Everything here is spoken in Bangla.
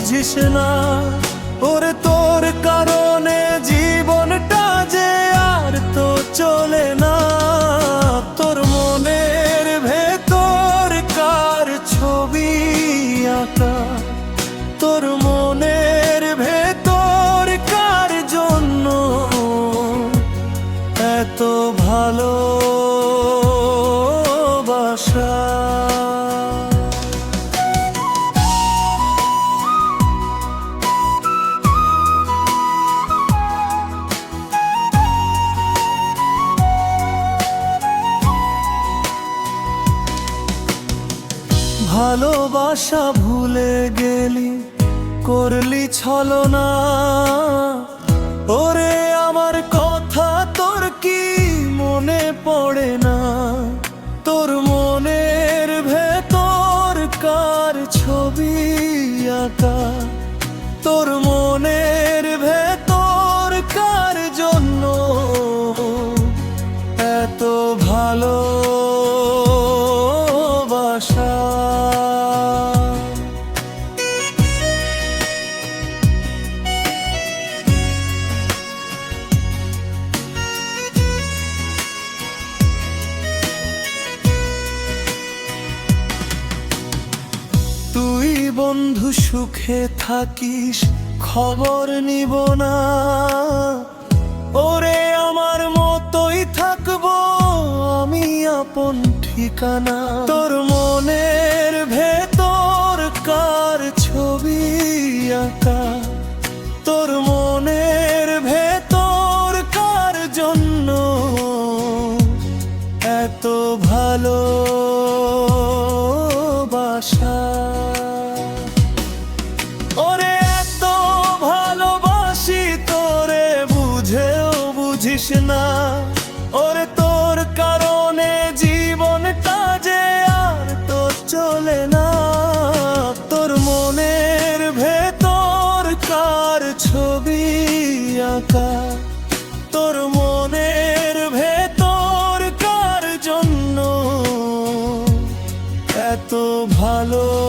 বুঝিস না। ওরে তোর কারণে জীবনটা যে আর তো চলে না। তোর মনের ভেতর কার ছবি আঁকা, তোর মনের ভেতর কার জন্য এত ভালোবাসা। ভালোবাসা ভুলে গেলি, করলি ছলনা। ওরে আমার কথা তোর কি মনে পড়ে না? তোর মনের ভেতর কার ছবি আঁকা, তোর মনের ভেতর কার জন্য এত ভালোবাসা। তুই বন্ধু সুখে থাকিস, খবর নিব না। ওরে আমার মতোই থাকবো আমি আপন ঠিকানা। তোর মনের ভেতর কার ছবি আঁকা, তোর মনের ভেতর কার জন্য এত ভালোবাসা। ওরে এত ভালোবাসি তোরে বুঝেও বুঝিস না। ওরে তোর কারণে জীবনটা যে আর তো চলে না। তোর মনের ভেতর কার ছবি আঁকা, তোর মনের ভেতর কার জন্য এত ভালোবাসা।